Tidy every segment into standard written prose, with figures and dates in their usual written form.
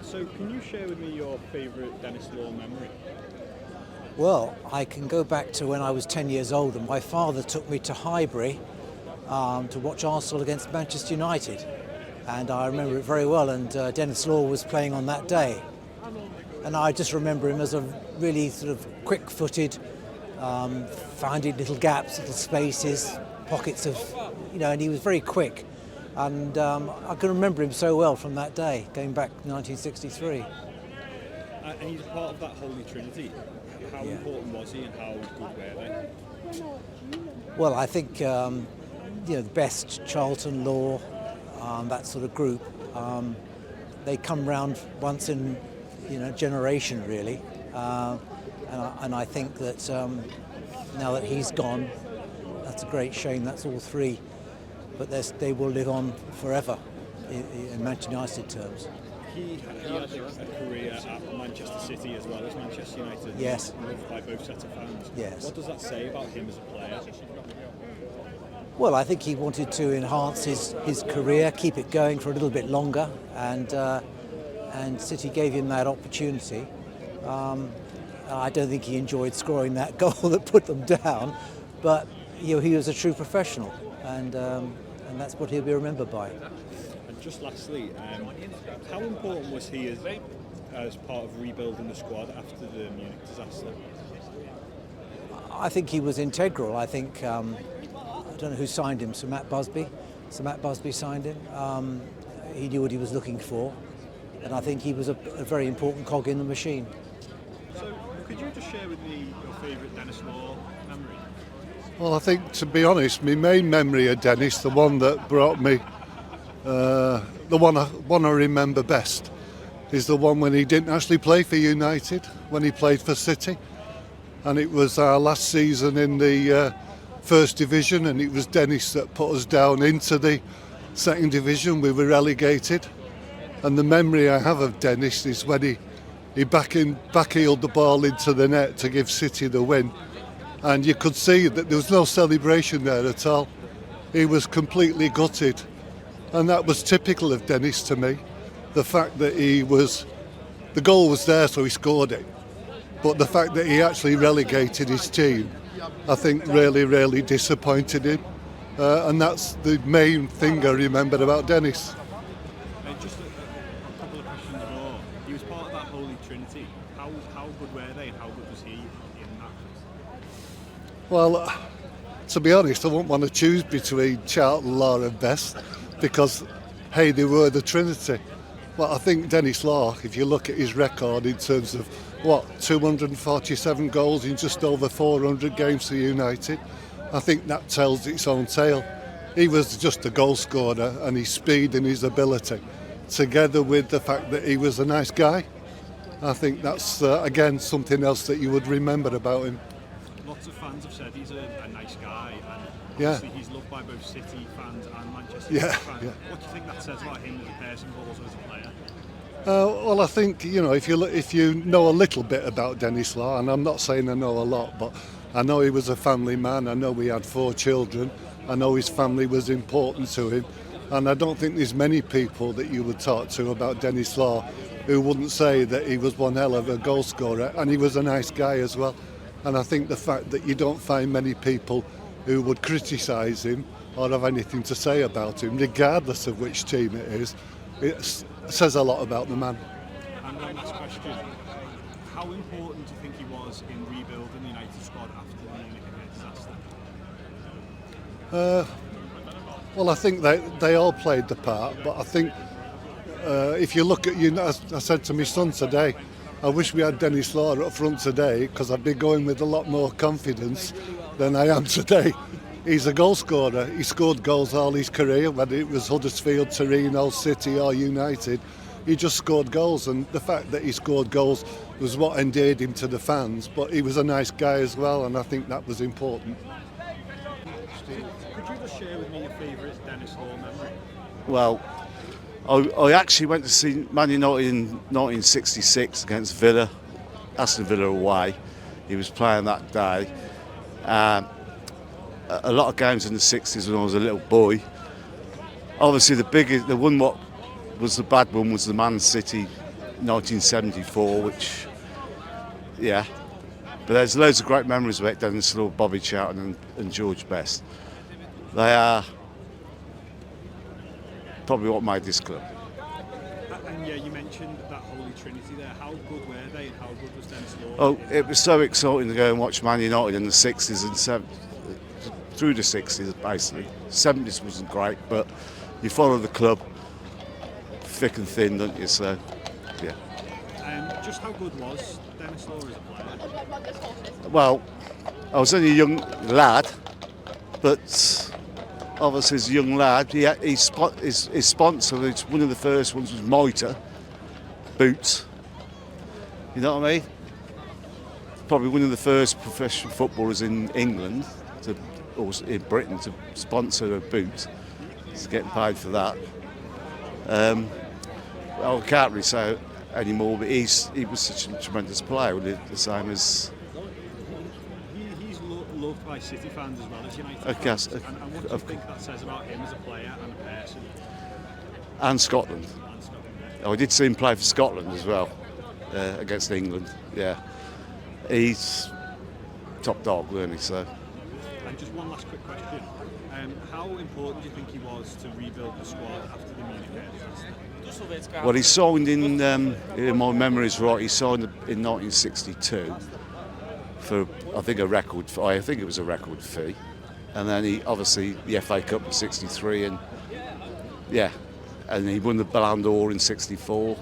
So can you share with me your favourite Dennis Law memory? Well, I can go back to when I was 10 years old and my father took me to Highbury to watch Arsenal against Manchester United. And I remember it very well, and Dennis Law was playing on that day. And I just remember him as a really sort of quick-footed, finding little gaps, little spaces, pockets of, and he was very quick. And I can remember him so well from that day, going back to 1963. And he's part of that Holy Trinity. How important was he and how good were they? Well, I think, the best, Charlton, Law, that sort of group, they come round once in generation, really. And I think that now that he's gone, that's a great shame. That's all three. But they will live on forever in Manchester United terms. He had a career at Manchester City as well as Manchester United. Yes. Loved by both sets of fans. Yes. What does that say about him as a player? Well, I think he wanted to enhance his career, keep it going for a little bit longer, and City gave him that opportunity. I don't think he enjoyed scoring that goal that put them down, but he was a true professional, and that's what he'll be remembered by. And just lastly, how important was he as part of rebuilding the squad after the Munich disaster? I think he was integral. I think, I don't know who signed him, Sir Matt Busby. Sir Matt Busby signed him. He knew what he was looking for, and I think he was a very important cog in the machine. So, could you just share with me your favourite Dennis Law memory? Well, I think, to be honest, my main memory of Dennis, the one that brought me, the one I remember best, is the one when he didn't actually play for United, when he played for City. And it was our last season in the First Division, and it was Dennis that put us down into the Second Division. We were relegated. And the memory I have of Dennis is when he backheeled the ball into the net to give City the win. And you could see that there was no celebration there at all. He was completely gutted. And that was typical of Dennis to me. The fact that the goal was there, so he scored it. But the fact that he actually relegated his team, I think really, really disappointed him. And that's the main thing I remember about Dennis. Just a couple of questions more. He was part of that Holy Trinity. How good were they and how good was he in that? Well, to be honest, I wouldn't want to choose between Charlton, Law and Best because, hey, they were the Trinity. Well, I think Dennis Law, if you look at his record in terms of, 247 goals in just over 400 games for United, I think that tells its own tale. He was just a goal scorer, and his speed and his ability, together with the fact that he was a nice guy, I think that's, again, something else that you would remember about him. Lots of fans have said he's a nice guy, and obviously he's loved by both City fans and Manchester United fans. What do you think that says about him as a person, but also as a player? Well, I think, if you know a little bit about Dennis Law, and I'm not saying I know a lot, but I know he was a family man. I know he had 4 children. I know his family was important to him. And I don't think there's many people that you would talk to about Dennis Law who wouldn't say that he was one hell of a goal scorer, and he was a nice guy as well. And I think the fact that you don't find many people who would criticise him or have anything to say about him, regardless of which team it is, it says a lot about the man. And one last question. How important do you think he was in rebuilding the United squad after the Munich disaster? Well, I think they all played the part, but I think if you look at, as I said to my son today, I wish we had Dennis Law up front today because I'd be going with a lot more confidence than I am today. He's a goal scorer. He scored goals all his career, whether it was Huddersfield, Torino, City or United. He just scored goals, and the fact that he scored goals was what endeared him to the fans, but he was a nice guy as well, and I think that was important. Could you just share with me your favourite Dennis Law memory? Well, I actually went to see Man United in 1966 against Villa, Aston Villa away. He was playing that day. A lot of games in the 60s when I was a little boy. Obviously the one what was the bad one was the Man City 1974, which, yeah. But there's loads of great memories of it, Dennis Law, Bobby Charlton and George Best. They are probably what made this club. And yeah, you mentioned that Holy Trinity there. How good were they and how good was Dennis Law? Oh, it was so exciting to go and watch Man United in the 60s and 70s, through the 60s basically. 70s wasn't great, but you follow the club thick and thin, don't you? So, yeah. Just how good was Dennis Law as a player? Well, I was only a young lad, but obviously as a young lad, his sponsor, one of the first ones was Mitre boots. You know what I mean? Probably one of the first professional footballers in England, or in Britain, to sponsor a boot. He's getting paid for that. Well, I can't really say anymore, but he was such a tremendous player, the same as. He's loved by City fans as well as United I guess, fans. And what do you think that says about him as a player and a person? And Scotland. I did see him play for Scotland as well, against England. Yeah, he's top dog, weren't he? So. And just one last quick question: how important do you think he was to rebuild the squad after the Munich disaster? Well, he signed in my memory is right. He signed in 1962 for I think it was a record fee, and then he obviously the FA Cup in '63 and yeah. And he won the Ballon d'Or in '64.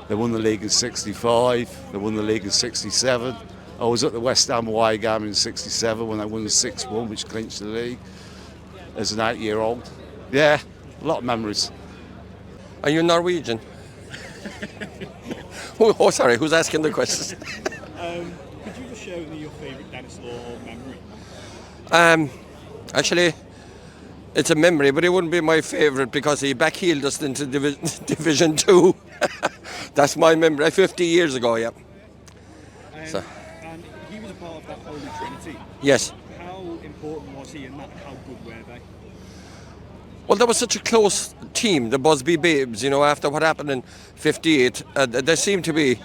They won the league in '65. They won the league in '67. I was at the West Ham away game in '67 when they won the 6-1, which clinched the league as an 8-year-old. Yeah, a lot of memories. Are you Norwegian? Oh, sorry, who's asking the questions? Could you just share with me your favourite Dennis Law memory? Actually, it's a memory, but it wouldn't be my favourite because he backheeled us into Division 2. That's my memory, 50 years ago, yeah. And he was a part of that Holy Trinity. Yes. How important was he in that? How good were they? Well, there was such a close team, the Busby Babes, after what happened in 58. There seemed to be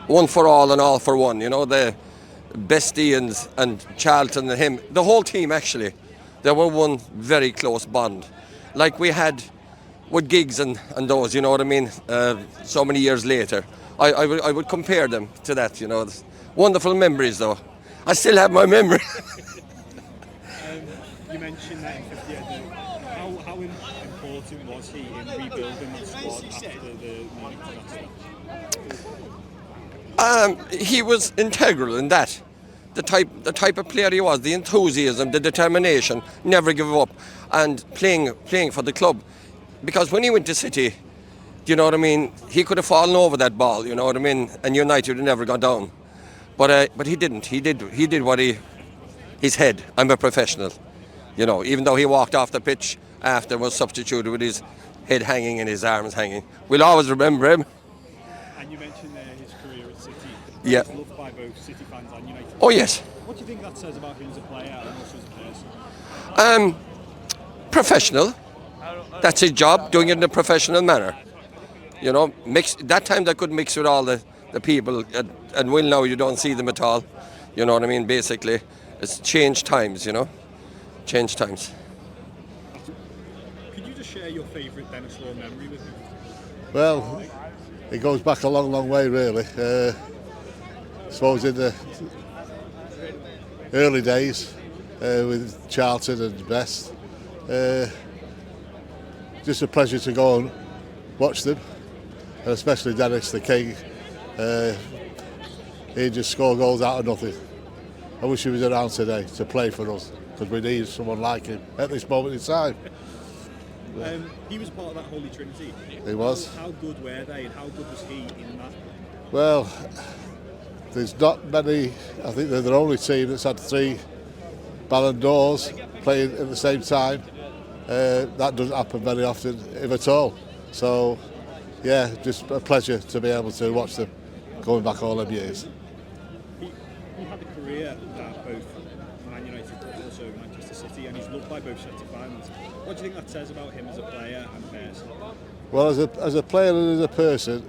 one for all and all for one, the Bestie and Charlton and him. The whole team, actually. There were one very close bond, like we had with Giggs and those, you know what I mean, so many years later. I would compare them to that, Wonderful memories, though. I still have my memory. You mentioned that in 58. How important was he in rebuilding that squad after the Munich disaster? He was integral in that. The type of player he was, the enthusiasm, the determination, never give up, and playing for the club. Because when he went to City, you know what I mean, he could have fallen over that ball, you know what I mean, and United would have never gone down. But he didn't. He did what his head. I'm a professional, even though he walked off the pitch after, was substituted with his head hanging and his arms hanging. We'll always remember him. And you mentioned his career at City. Yeah. He was loved by both City fans and United fans. Oh yes. What do you think that says about him as a player and also as a person? Professional. That's his job, doing it in a professional manner. That time they could mix with all the people, and well, now you don't see them at all. You know what I mean? Basically, it's changed times, Changed times. Could you just share your favourite Dennis Law memory with me? Well, it goes back a long, long way, really. I suppose in the early days with Charlton and Best, just a pleasure to go and watch them, and especially Dennis the King. He just scored goals out of nothing. I wish he was around today to play for us, because we need someone like him at this moment in time. He was part of that Holy Trinity. He was. How good were they and how good was he in that? Well, there's not many. I think they're the only team that's had 3 Ballon d'Ors playing at the same time. That doesn't happen very often, if at all. So, yeah, just a pleasure to be able to watch them going back all them years. He had a career at both Man United but also Manchester City, and he's loved by both City fans. What do you think that says about him as a player and person? Well, as a player and as a person,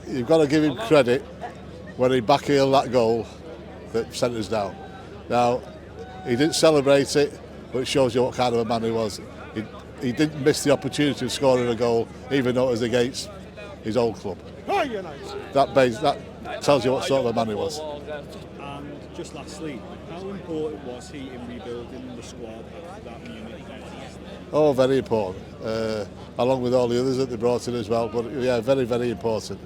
you've got to give him credit when he backheeled that goal that sent us down. Now, he didn't celebrate it, but it shows you what kind of a man he was. He didn't miss the opportunity of scoring a goal, even though it was against his old club. That tells you what sort of a man he was. And just lastly, how important was he in rebuilding the squad after that Munich game? Oh, very important. Along with all the others that they brought in as well. But yeah, very, very important.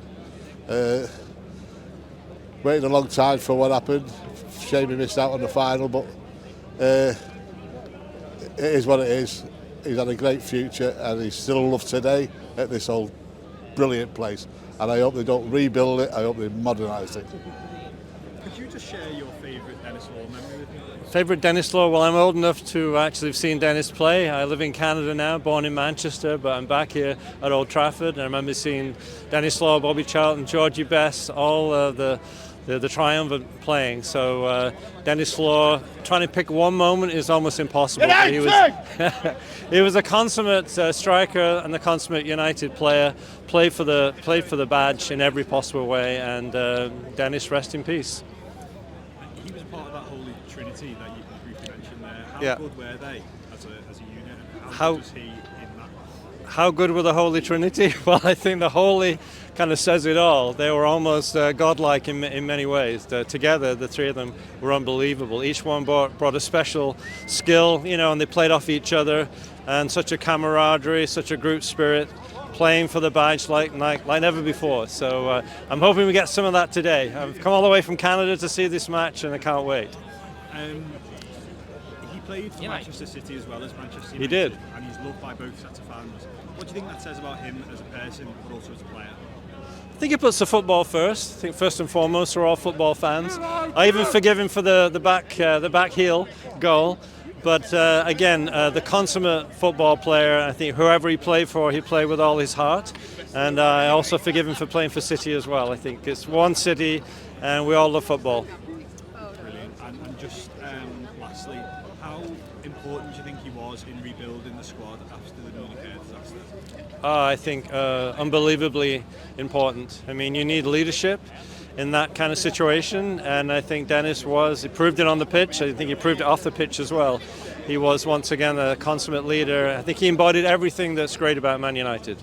Waited a long time for what happened. Shame he missed out on the final, but it is what it is. He's had a great future and he's still loved today at this old brilliant place. And I hope they don't rebuild it, I hope they modernise it. Could you just share your favourite Dennis Law memory with me? Favourite Dennis Law? Well, I'm old enough to actually have seen Dennis play. I live in Canada now, born in Manchester, but I'm back here at Old Trafford. And I remember seeing Dennis Law, Bobby Charlton, Georgie Best, all the triumvirate playing. So Dennis Law, trying to pick one moment is almost impossible. He was a consummate striker and a consummate United player. Played for the badge in every possible way. And Dennis, rest in peace. He was part of that Holy Trinity that you briefly mentioned there. How good were they as a unit? And how good was he in that? How good were the Holy Trinity? Well, I think the Holy kind of says it all. They were almost godlike in many ways. Together, the three of them were unbelievable. Each one brought a special skill, and they played off each other, and such a camaraderie, such a group spirit, playing for the badge like never before. So I'm hoping we get some of that today. I've come all the way from Canada to see this match, and I can't wait. He played for Manchester City as well as Manchester United. He did. And he's loved by both sets of fans. What do you think that says about him as a person, but also as a player? I think he puts the football first. I think first and foremost we're all football fans. I even forgive him for the back heel goal. But again, the consummate football player. I think whoever he played for, he played with all his heart. And I also forgive him for playing for City as well. I think it's one city, and we all love football. Brilliant. And just lastly, how important do you think he was in rebuilding the squad after the Munich disaster? I think unbelievably important. I mean, you need leadership in that kind of situation, and I think Dennis he proved it on the pitch. I think he proved it off the pitch as well. He was once again a consummate leader. I think he embodied everything that's great about Man United.